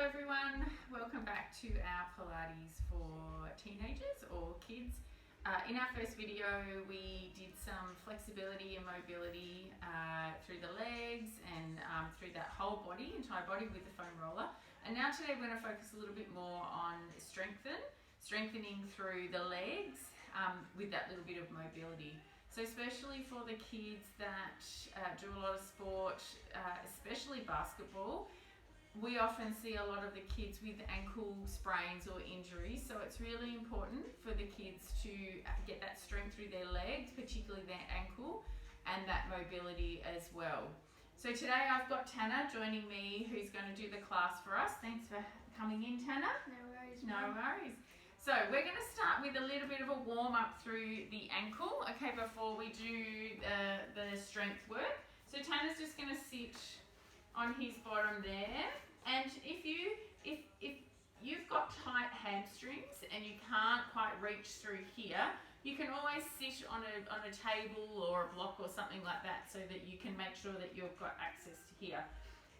Hello everyone, welcome back to our Pilates for teenagers or kids. In our first video we did some flexibility and mobility through the legs and through that whole body, entire body with the foam roller. And now today we're going to focus a little bit more on strengthening through the legs with that little bit of mobility. So especially for the kids that do a lot of sport, especially basketball, we often see a lot of the kids with ankle sprains or injuries, so it's really important for the kids to get that strength through their legs, particularly their ankle, and that mobility as well. So today I've got Tanner joining me, who's going to do the class for us. Thanks for coming in, Tanner. No worries. No worries. So we're going to start with a little bit of a warm up through the ankle, okay, before we do the strength work. So Tanner's just going to sit on his bottom there, and if you've got tight hamstrings and you can't quite reach through here, you can always sit on a table or a block or something like that so that you can make sure that you've got access to here.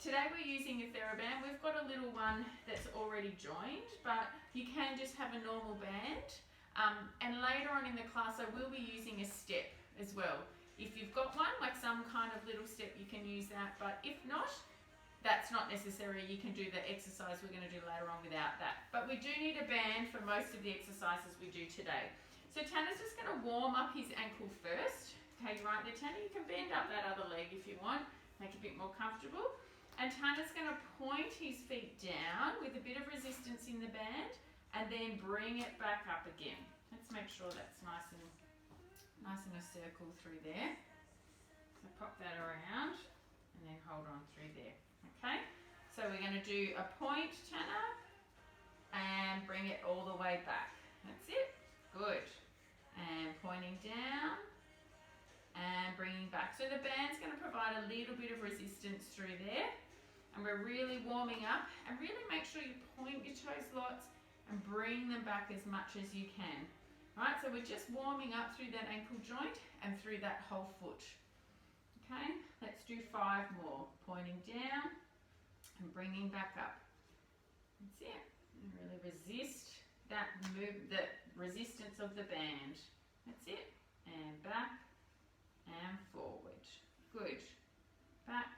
Today we're using a TheraBand. We've got a little one that's already joined, but you can just have a normal band. And later on in the class I will be using a step as well. If you've got one, like some kind of little step, you can use that, but if not, that's not necessary. You can do the exercise we're going to do later on without that. But we do need a band for most of the exercises we do today. So Tanner's just going to warm up his ankle first. Okay, right there, Tanner, you can bend up that other leg if you want, make it a bit more comfortable. And Tanner's going to point his feet down with a bit of resistance in the band and then bring it back up again. Let's make sure that's nice in a circle through there. So pop that around and then hold on through there. Okay, so we're going to do a point, Tanner, and bring it all the way back. That's it. Good. And pointing down and bringing back. So the band's going to provide a little bit of resistance through there. And we're really warming up, and really make sure you point your toes lots and bring them back as much as you can. Right, so we're just warming up through that ankle joint and through that whole foot. Okay, let's do 5 more. Pointing down and bringing back up. That's it. And really resist that move, the resistance of the band. That's it. And back and forward. Good. Back.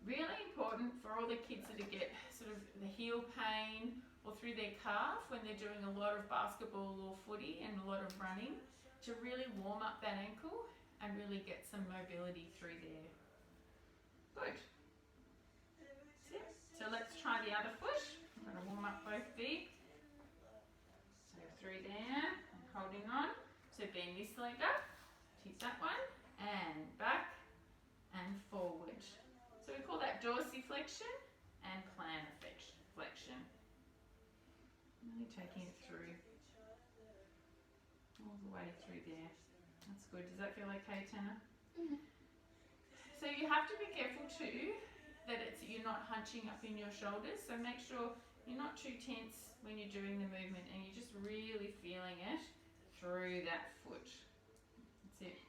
Really important for all the kids that get sort of the heel pain or through their calf when they're doing a lot of basketball or footy and a lot of running, to really warm up that ankle and really get some mobility through there. Good. So let's try the other foot. I'm going to warm up both feet. So through there and holding on. So bend this leg up, tease that one, and back and forward. So we call that dorsiflexion and plantar flexion. Really taking it through, all the way through there. That's good. Does that feel okay, Tanner? Mm-hmm. So you have to be careful too that you're not hunching up in your shoulders. So make sure you're not too tense when you're doing the movement and you're just really feeling it through that foot. That's it.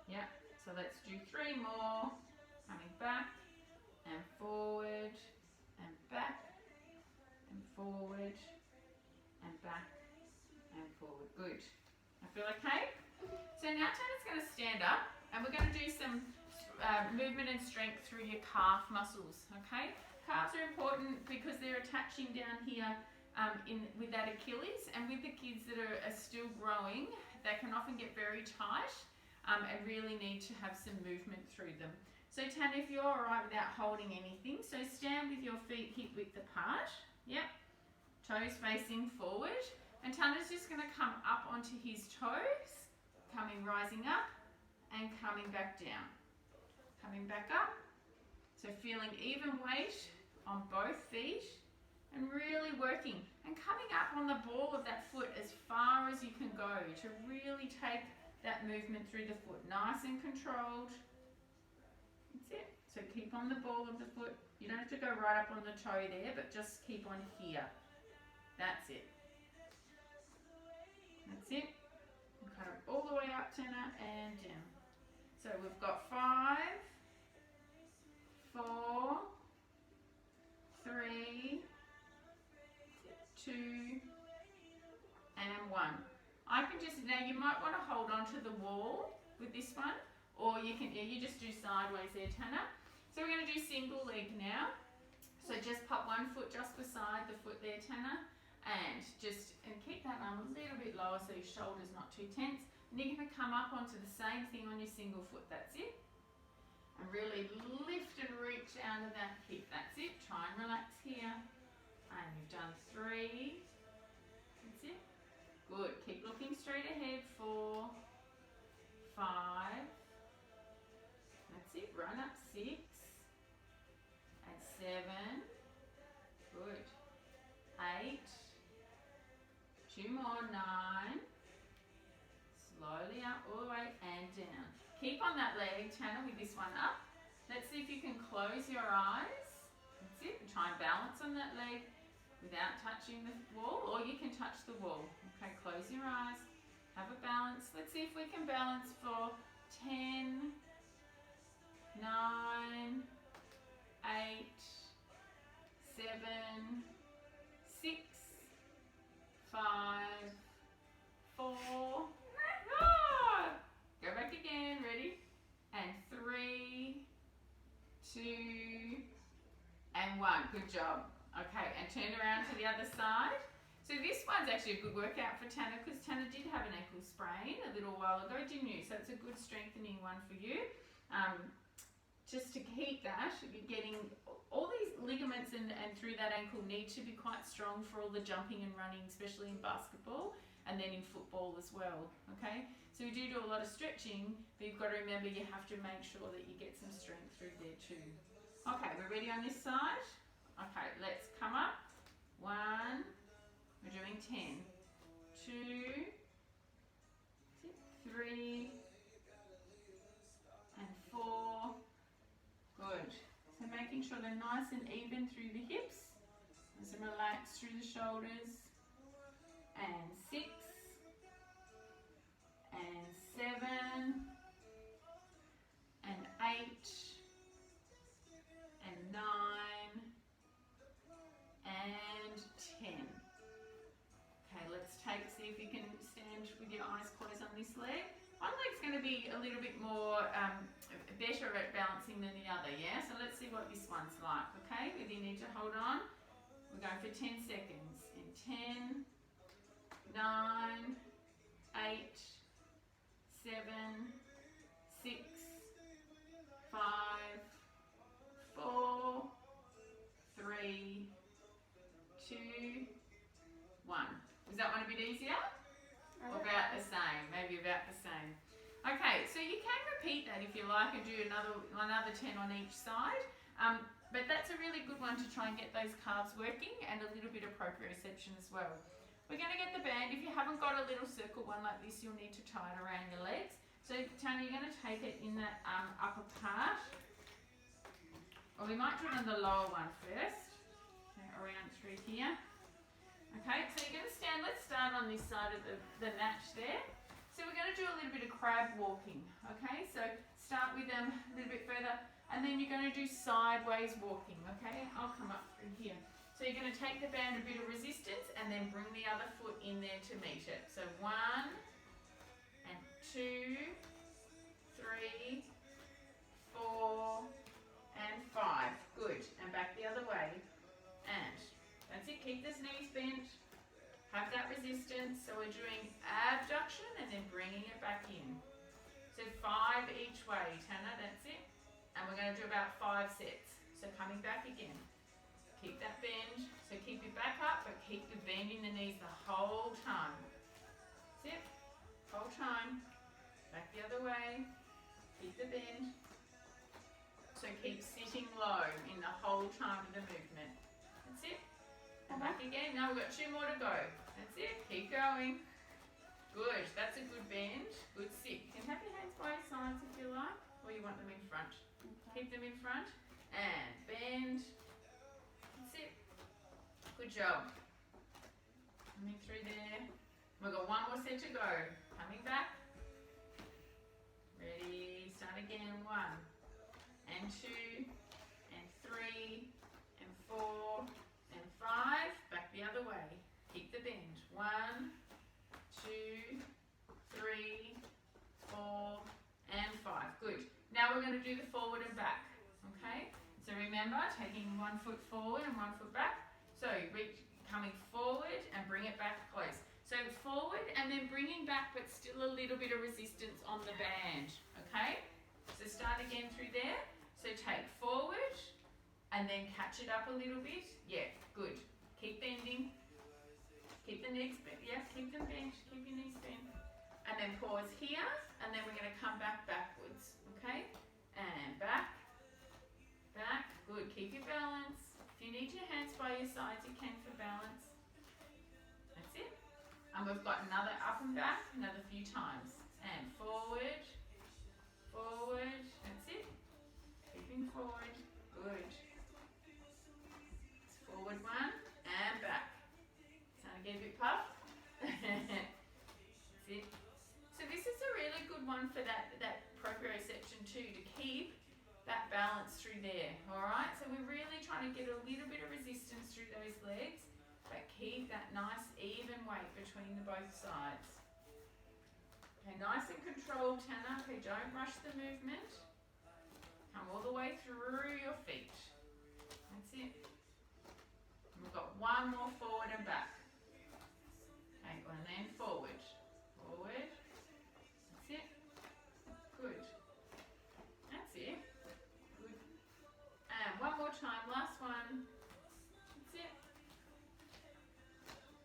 Yeah. So let's do 3 more. Coming back and forward and back and forward and back and forward. Good. I feel okay? So now Tanner's going to stand up and we're going to do some movement and strength through your calf muscles, okay? Calves are important because they're attaching down here with that Achilles, and with the kids that are still growing, they can often get very tight and really need to have some movement through them. So Tanner, if you're alright without holding anything, so stand with your feet hip width apart, yep, toes facing forward, and Tanner's just going to come up onto his toes, rising up and coming back down. Coming back up, so feeling even weight on both feet and really working and coming up on the ball of that foot as far as you can go to really take that movement through the foot, nice and controlled. That's it. So keep on the ball of the foot. You don't have to go right up on the toe there, but just keep on here. That's it. That's it. And kind of all the way up, Tanner, and down. So we've got 5, 4, 3, 2, and 1. I can just, now you might want to hold on to the wall with this one, or you can, you just do sideways there, Tanner. So we're going to do single leg now. So just pop one foot just beside the foot there, Tanner, and keep that arm a little bit lower so your shoulder's not too tense. And you're going to come up onto the same thing on your single foot, that's it. And really lift and reach out of that hip, that's it. Try and relax here. And you've done 3. That's it. Good. Keep looking straight ahead. 4, 5. That's it. Run up 6 and 7. Good. 8. 2 more. 9. Slowly up all the way and down. Keep on that leg, Tanner, with this one up. Let's see if you can close your eyes. That's it. Try and balance on that leg without touching the wall, or you can touch the wall. Okay, close your eyes. Have a balance. Let's see if we can balance for 10, 9, 8, 7, 6, 5, 4. Go back again. Ready? And 3, 2, and 1. Good job. Okay, and turn around to the other side. So this one's actually a good workout for Tanner because Tanner did have an ankle sprain a little while ago, didn't you? So it's a good strengthening one for you. Just to keep that, you're getting all these ligaments and through that ankle need to be quite strong for all the jumping and running, especially in basketball and then in football as well, okay? So we do a lot of stretching, but you've got to remember you have to make sure that you get some strength through there too. Okay, we're ready on this side? Okay, let's come up. 1, we're doing 10. 2, 3, and 4. Good. So making sure they're nice and even through the hips. Nice and relaxed through the shoulders. And 6, and 7, and 8, and 9, and 10. Okay, let's see if you can stand with your eyes closed on this leg. One leg's going to be a little bit more better at balancing than the other, yeah? So let's see what this one's like, okay? Whether you need to hold on. We're going for 10 seconds. In 10, 9, 8, 7, 6, 5, 4, 3, 2, 1. Was that one a bit easier? Or about the same? Maybe about the same. Okay, so you can repeat that if you like and do another 10 on each side. But that's a really good one to try and get those calves working and a little bit of proprioception as well. We're going to get the band. If you haven't got a little circle one like this, you'll need to tie it around your legs. So Tanya, you're going to take it in that upper part. Or we might do it on the lower one first. Okay, around through here. Okay, so you're going to stand, let's start on this side of the mat there. So we're going to do a little bit of crab walking, okay? So start with them a little bit further, and then you're going to do sideways walking, okay? I'll come up through here. So you're going to take the band, a bit of resistance, and then bring the other foot in there to meet it. So 1, and 2, 3, 4, and 5. Good, and back the other way. And that's it, keep those knees bent, have that resistance. So we're doing abduction and then bringing it back in. So 5 each way, Tanner, that's it. And we're going to do about 5 sets. So coming back again. Keep that bend, so keep your back up, but keep the bend in the knees the whole time. That's it, whole time. Back the other way, keep the bend. So keep sitting low in the whole time of the movement. That's it. And back again. Now we've got 2 more to go. That's it. Keep going. Good. That's a good bend. Good sit. You can have your hands by your sides if you like, or you want them in front. Keep them in front. And bend. That's it. Good job. Coming through there. We've got 1 more set to go. Coming back. Ready. Start again. 1, and 2, and 3, and 4, and 5, back the other way. Now we're going to do the forward and back, okay? So remember, taking 1 foot forward and 1 foot back. So coming forward and bring it back close. So forward and then bringing back, but still a little bit of resistance on the band, okay? So start again through there. So take forward and then catch it up a little bit. Yeah, good. Keep bending. Keep the knees bent. Yeah, keep them bent. Keep your knees bent. And then pause here, and then we're going to come backwards, okay? And back, back. Good. Keep your balance. If you need your hands by your sides, you can for balance. That's it. And we've got another up and back, another few times. And forward, forward. That's it. Keeping forward. Good. Forward one and back. Starting to get a bit puffed. That's it. So this is a really good one for that proprioception too, to keep that balance through there. Alright, so we're really trying to get a little bit of resistance through those legs, but keep that nice even weight between the both sides. Okay, nice and controlled, Tanner. Okay, don't rush the movement. Come all the way through your feet. That's it. And we've got one more forward and back. Okay, and then forward. Forward. That's it. Good. That's it. Good. And one more time. Last one. That's it.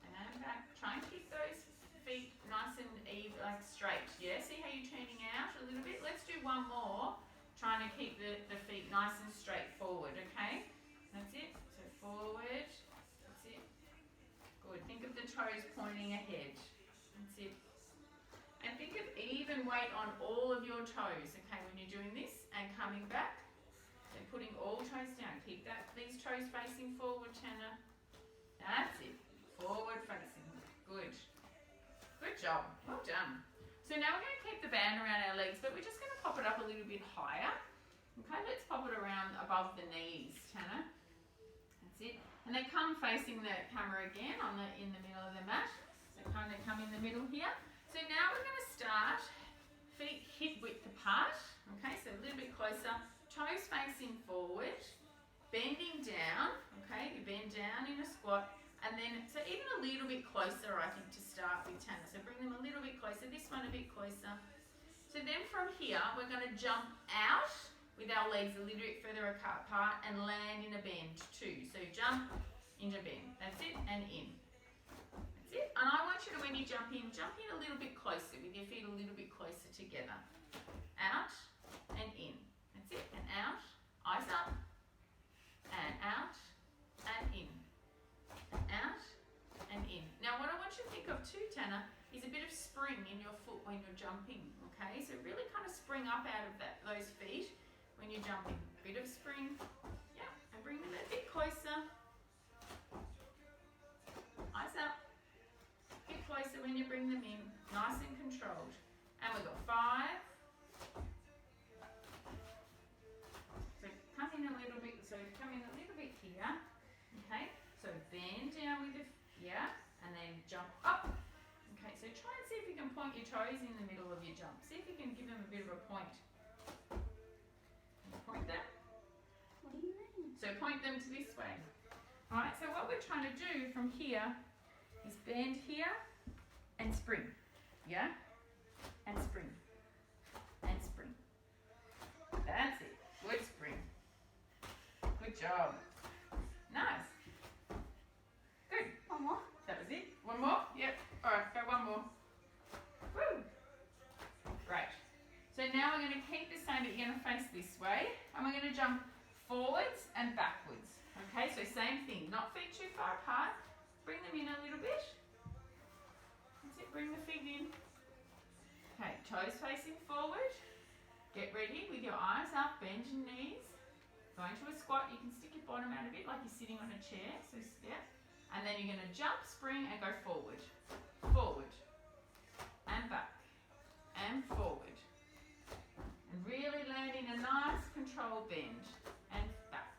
And back. Try and keep those feet nice and even, like straight. Yeah, see how you're turning out a little bit? Let's do one more. Trying to keep the feet nice and straight forward, okay? That's it. So forward. That's it. Good. Think of the toes pointing ahead. That's it. And think of even weight on all of your toes, okay, when you're doing this and coming back. So putting all toes down. Keep these toes facing forward, Tanner. That's it. Forward facing. Good. Good job. Well done. So now we're going to keep the band around our legs, but we're just going to pop it up a little bit higher. Okay, let's pop it around above the knees, Tanner. That's it. And then come facing the camera again in the middle of the mat. So kind of come in the middle here. So now we're going to start feet hip width apart. Okay, so a little bit closer. Toes facing forward. Bending down. Okay, you bend down in a squat. And then, so even a little bit closer, I think, to start with, Tanner. So bring them a little bit closer. This one a bit closer. So then from here, we're going to jump out with our legs a little bit further apart and land in a bend too. So jump into bend. That's it, and in. That's it. And I want you to, when you jump in a little bit closer with your feet a little bit closer together. Out and in. That's it. And out. Eyes up. And out and in. Out and in. Now what I want you to think of too, Tanner, is a bit of spring in your foot when you're jumping, okay? So really kind of spring up out of those feet when you're jumping. Bit of spring, yeah, and bring them a bit closer. Eyes up. A bit closer when you bring them in, nice and controlled. And we've got 5. So come in a little bit, here, okay? So bend down with the, and then jump up. Okay, so try and see if you can point your toes in the middle of your jump. See if you can give them a bit of a point. Point them. What do you mean? So point them to this way. Alright, so what we're trying to do from here is bend here and spring. Yeah? And spring. And spring. That's it. Good spring. Good job. Nice. Good. One more? That was it. One more? Yep. Alright, go one more. Woo! Great. So now we're going to keep the same, but you're going to face this way. And we're going to jump forwards and backwards. Okay, so same thing. Not feet too far apart. Bring them in a little bit. That's it. Bring the feet in. Okay, toes facing forward. Get ready with your eyes up. Bend your knees. Go into a squat. You can stick your bottom out a bit like you're sitting on a chair. So yeah. And then you're going to jump, spring, and go forward. Forward. And back. And forward. And really land in a nice controlled bend. And back.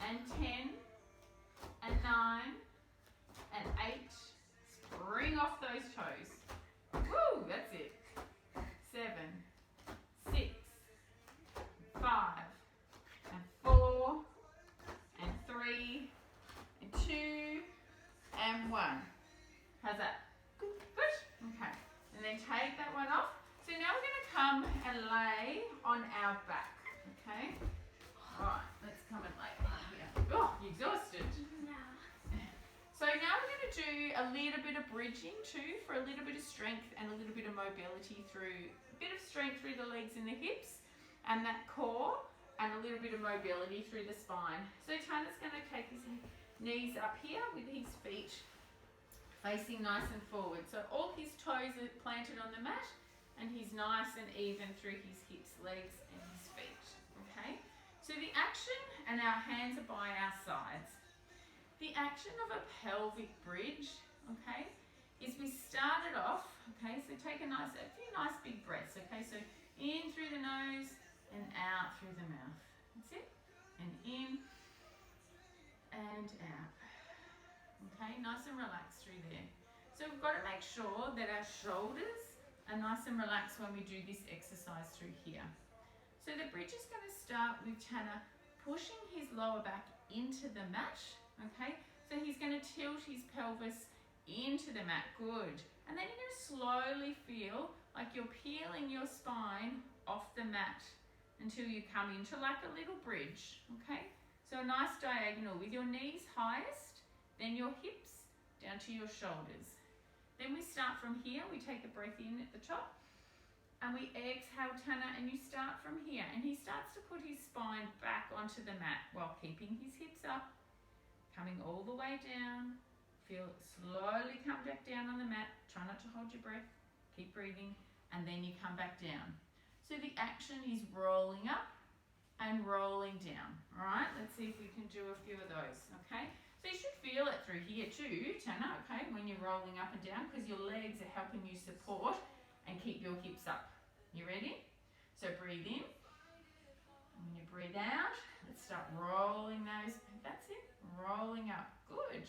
And 10. And 9. And 8. Spring off those toes. Woo! That's it. 7. 6. do a little bit of bridging too for a little bit of strength and a little bit of mobility through, a bit of strength through the legs and the hips and that core, and a little bit of mobility through the spine. So Tanner's going to take his knees up here with his feet facing nice and forward. So all his toes are planted on the mat and he's nice and even through his hips, legs and his feet. Okay, so the action, and our hands are by our sides. The action of a pelvic bridge, okay, is we started off, okay, so take a few nice big breaths, okay, so in through the nose and out through the mouth. That's it. And in and out. Okay, nice and relaxed through there. So we've got to make sure that our shoulders are nice and relaxed when we do this exercise through here. So the bridge is going to start with Tanner pushing his lower back into the mat. Okay, so he's going to tilt his pelvis into the mat. Good. And then you're going to slowly feel like you're peeling your spine off the mat until you come into like a little bridge. Okay, so a nice diagonal with your knees highest, then your hips down to your shoulders. Then we start from here. We take a breath in at the top and we exhale, Tanner, and you start from here. And he starts to put his spine back onto the mat while keeping his hips up, coming all the way down. Feel it slowly come back down on the mat. Try not to hold your breath. Keep breathing. And then you come back down. So the action is rolling up and rolling down. All right, let's see if we can do a few of those. Okay, so you should feel it through here too, Tanner, okay, when you're rolling up and down, because your legs are helping you support and keep your hips up. You ready? So breathe in. And when you breathe out, let's start rolling those. That's it. Rolling up. Good.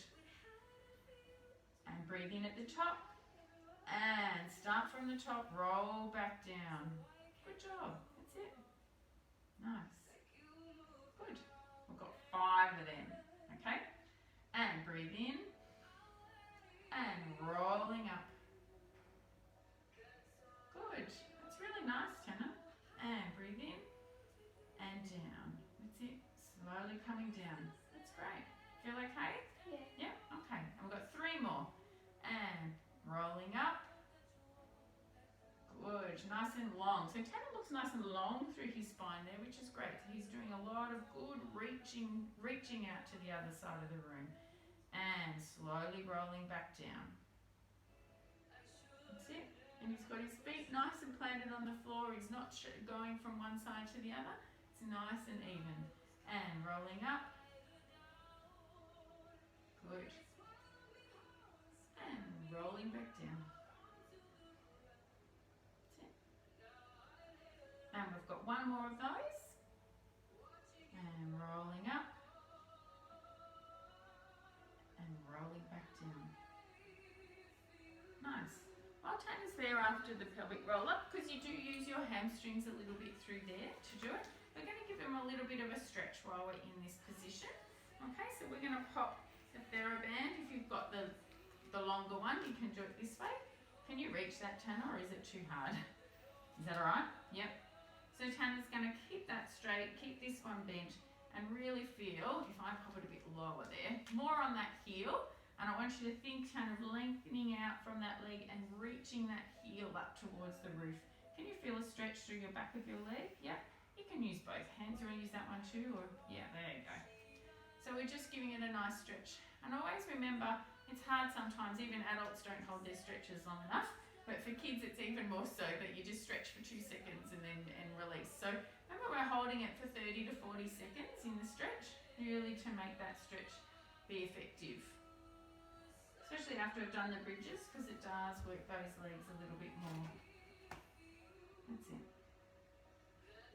And breathe in at the top. And start from the top. Roll back down. Good job. That's it. Nice. Good. We've got 5 of them. Okay. And breathe in. And rolling up. Good. That's really nice, Tanner. And breathe in. And down. That's it. Slowly coming down. That's great. Feel okay? Yeah. Yeah? Okay. And we've got 3 more. And rolling up. Good. Nice and long. So Tanner looks nice and long through his spine there, which is great. So he's doing a lot of good reaching out to the other side of the room. And slowly rolling back down. That's it. And he's got his feet nice and planted on the floor. He's not going from one side to the other. It's nice and even. And rolling up. Good. And rolling back down. That's it. And we've got 1 more of those. And rolling up. And rolling back down. Nice. While Tanner's there after the pelvic roll up, because you do use your hamstrings a little bit through there to do it, we're going to give him a little bit of a stretch while we're in this position. Okay, so we're going to pop the TheraBand. If you've got the longer one, you can do it this way. Can you reach that, Tanner, or is it too hard? Is that all right? Yep. So Tanner's going to keep that straight, keep this one bent, and really feel, if I pop it a bit lower there, more on that heel. And I want you to think kind of lengthening out from that leg and reaching that heel up towards the roof. Can you feel a stretch through your back of your leg? Yeah. You can use both hands. You want to use that one too? Or yeah, there you go. So we're just giving it a nice stretch. And always remember, it's hard sometimes. Even adults don't hold their stretches long enough. But for kids, it's even more so that you just stretch for 2 seconds and then release. So remember, we're holding it for 30 to 40 seconds in the stretch, really to make that stretch be effective. Especially after I've done the bridges, because it does work those legs a little bit more. That's it.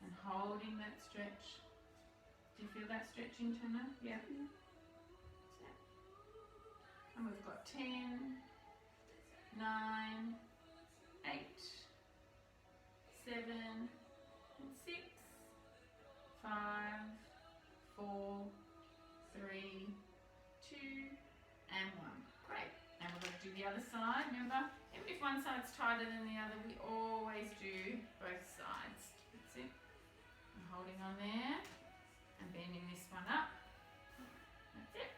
And holding that stretch. Do you feel that stretching, Tanner? Yeah. That's it. And we've got 10, 9, 8, 7, and 6, 5, 4, 3, 2, and 1. Great. And we're going to do the other side. Remember, even if one side's tighter than the other, we always do both sides. That's it. I'm holding on there and bending this one up. That's it.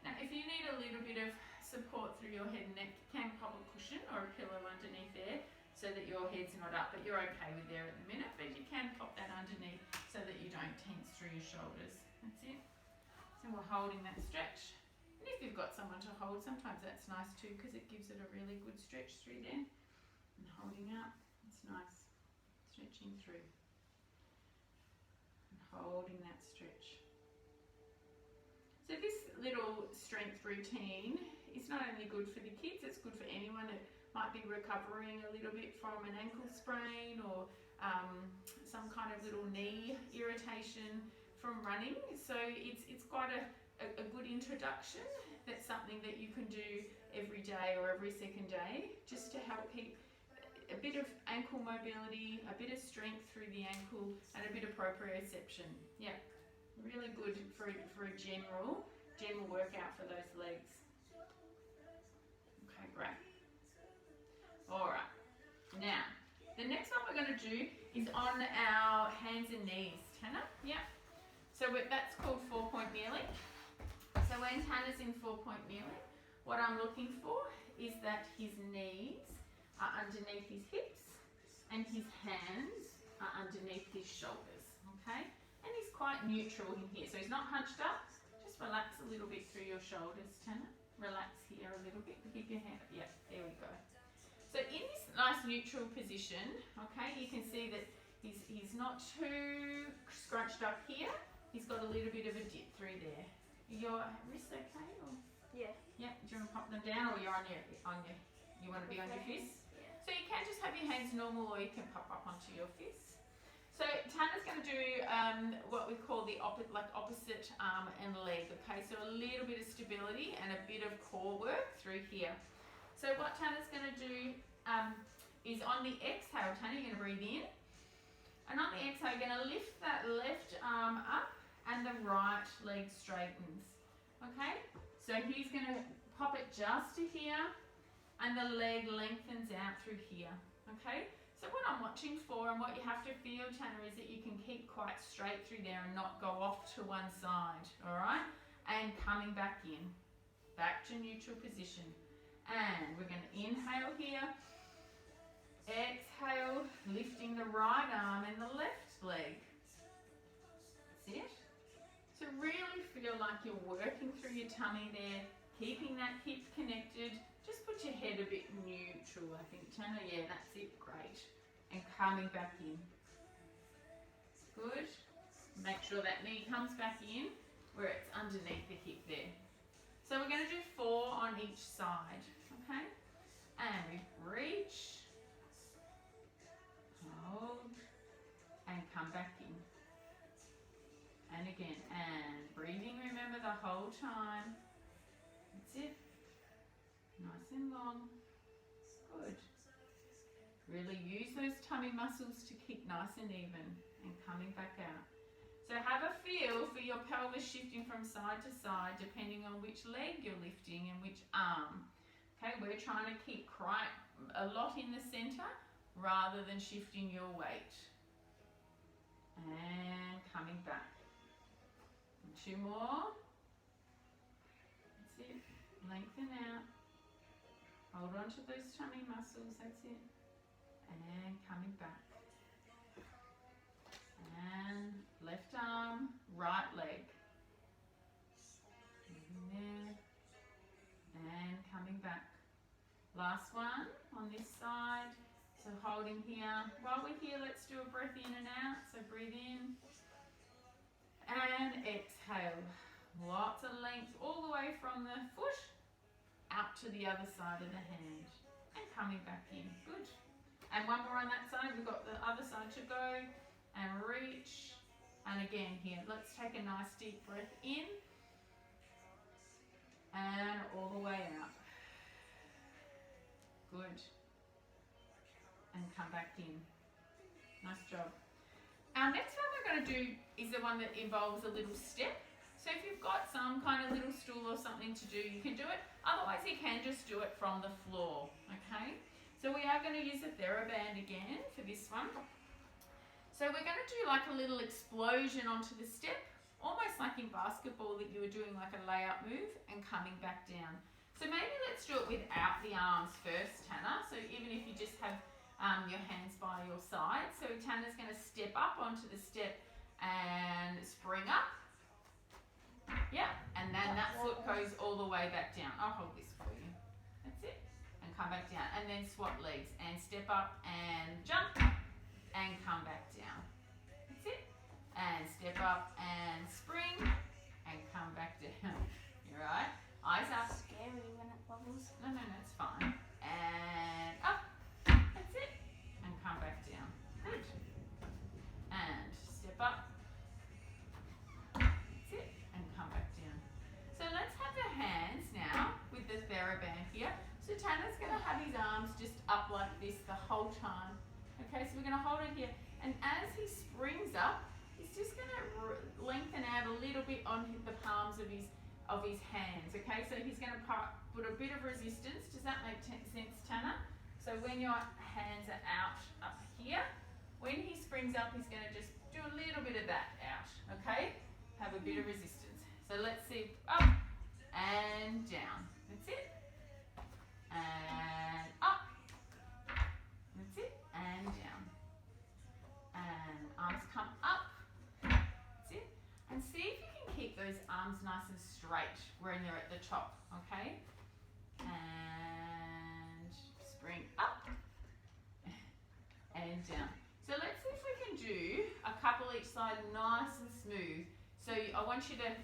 Now, if you need a little bit of support through your head and neck, you can pop a cushion or a pillow underneath there so that your head's not up, but you're okay with there at the minute, but you can pop that underneath so that you don't tense through your shoulders. That's it. So we're holding that stretch. And if you've got someone to hold, sometimes that's nice too because it gives it a really good stretch through there. And holding up, it's nice. Stretching through. And holding that stretch. So this little strength routine is not only good for the kids, it's good for anyone that might be recovering a little bit from an ankle sprain or some kind of little knee irritation from running. So it's quite a good introduction. That's something that you can do every day or every second day just to help keep a bit of ankle mobility, a bit of strength through the ankle and a bit of proprioception. Yeah, really good for a general workout for those legs. Okay, great. Alright, now the next one we're going to do is on our hands and knees. Tanner? Yeah. So that's called 4-point kneeling. So when Tanner's in 4-point kneeling, what I'm looking for is that his knees are underneath his hips and his hands are underneath his shoulders. Okay? And he's quite neutral in here. So he's not hunched up. Just relax a little bit through your shoulders, Tanner. Relax here a little bit. Keep your hand up. Yeah, there we go. So in this nice neutral position, okay, you can see that he's not too scrunched up here. He's got a little bit of a dip through there. Your wrists okay? Or? Yeah. Yeah. Do you want to pop them down, or you're on your you want to be on your fists? Yeah. So you can just have your hands normal, or you can pop up onto your fists. So Tanner's going to do what we call the opposite arm and leg. Okay, so a little bit of stability and a bit of core work through here. So what Tanner's going to do is on the exhale, Tanner, you're going to breathe in. And on the exhale, you're going to lift that left arm up and the right leg straightens. Okay? So he's going to pop it just to here and the leg lengthens out through here. Okay? So what I'm watching for and what you have to feel, Tanner, is that you can keep quite straight through there and not go off to one side. Alright? And coming back in. Back to neutral position. And we're going to inhale here, exhale, lifting the right arm and the left leg. That's it. So really feel like you're working through your tummy there, keeping that hip connected. Just put your head a bit neutral, I think, Tanner. Yeah, that's it. Great. And coming back in. Good. Make sure that knee comes back in where it's underneath the hip there. So we're going to do 4 on each side, okay? And we reach, hold, and come back in. And again, and breathing, remember, the whole time. That's it. Nice and long. Good. Really use those tummy muscles to keep nice and even and coming back out. So have a feel for your pelvis shifting from side to side depending on which leg you're lifting and which arm. Okay, we're trying to keep quite a lot in the center rather than shifting your weight. And coming back. And 2 more. That's it. Lengthen out. Hold on to those tummy muscles. That's it. And coming back. And left arm, right leg. Moving there. And coming back. Last one on this side. So holding here. While we're here, let's do a breath in and out. So breathe in. And exhale. Lots of length all the way from the foot out to the other side of the hand. And coming back in. Good. And one more on that side. We've got the other side to go. And reach, and again here, let's take a nice deep breath in, and all the way out. Good. And come back in. Nice job. Our next one we're going to do is the one that involves a little step. So if you've got some kind of little stool or something to do, you can do it. Otherwise, you can just do it from the floor, okay? So we are going to use a TheraBand again for this one. So we're going to do like a little explosion onto the step, almost like in basketball that you were doing like a layup move and coming back down. So maybe let's do it without the arms first, Tanner. So even if you just have your hands by your side. So Tanner's going to step up onto the step and spring up. Yeah, and then that foot goes all the way back down. I'll hold this for you. That's it. And come back down. And then swap legs and step up and jump and come back down. That's it. And step up and spring and come back down. You alright? Eyes up. It's scary when it bubbles. No, it's fine. And up. That's it. And come back down. Good. And step up. That's it. And come back down. So let's have the hands now with the TheraBand here. So Tanner's going to have his arms just up like this the whole time. Okay, so we're going to hold it here. And as he springs up, he's just going to lengthen out a little bit on the palms of his hands. Okay, so he's going to put a bit of resistance. Does that make sense, Tanner? So when your hands are out up here, when he springs up, he's going to just do a little bit of that out. Okay, have a bit of resistance. So let's see, up and down. That's it. And up. That's it. And down. And arms come up. That's it. And see if you can keep those arms nice and straight when they're at the top. Okay. And spring up and down. So let's see if we can do a couple each side, nice and smooth. So I want you to,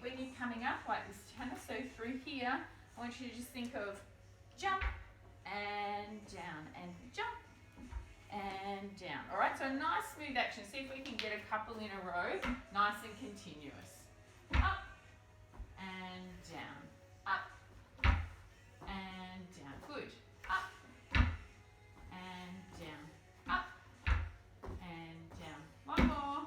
when you're coming up like this, Tanner, so through here, I want you to just think of jump and down and jump and down. All right, so a nice smooth action. See if we can get a couple in a row, nice and continuous. Up and down, up and down. Good. Up and down, up and down. One more.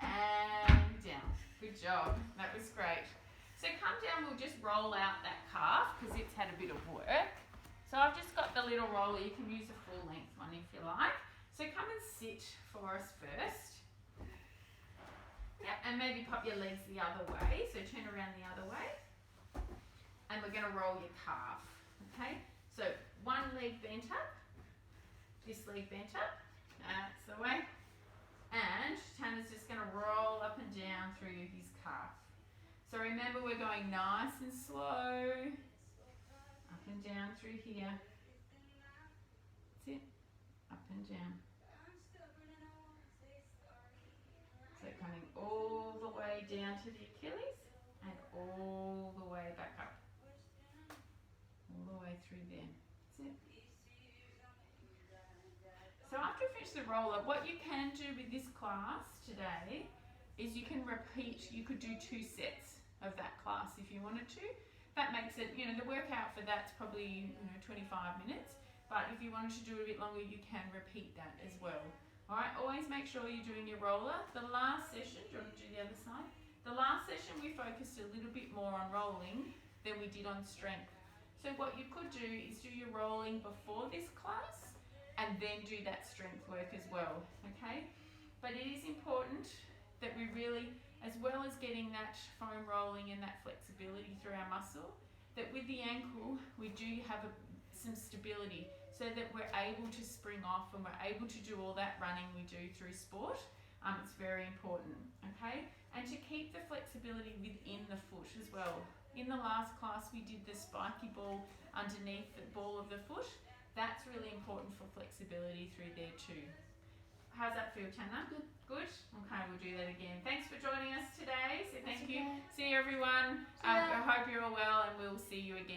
And down. Good job. That was great. So come down, we'll just roll out that calf because it's had a bit of work. So I've just got the little roller. You can use a full length one if you like. So come and sit for us first. Yep, and maybe pop your legs the other way. So turn around the other way. And we're going to roll your calf. Okay? So one leg bent up. This leg bent up. That's the way. And Tanner's just going to roll up and down through his calf. So remember, we're going nice and slow. Up and down through here. That's it. Up and down. So coming all the way down to the Achilles and all the way back up. All the way through there. That's it. So after you finish the roll-up, what you can do with this class today is you can repeat, you could do 2 sets of that class if you wanted to. That makes it, the workout for that's probably 25 minutes, but if you wanted to do it a bit longer, you can repeat that as well. All right, always make sure you're doing your roller. The last session, do you want to do the other side? The last session we focused a little bit more on rolling than we did on strength. So what you could do is do your rolling before this class and then do that strength work as well, okay? But it is important that we really, as well as getting that foam rolling and that flexibility through our muscle, that with the ankle we do have some stability so that we're able to spring off and we're able to do all that running we do through sport. It's very important, okay? And to keep the flexibility within the foot as well. In the last class we did the spiky ball underneath the ball of the foot. That's really important for flexibility through there too. How's that feel, Tanner? Good. Good? Okay, we'll do that again. Thanks for joining us today. So thank you. Okay. See you, everyone. See ya. I hope you're all well and we'll see you again.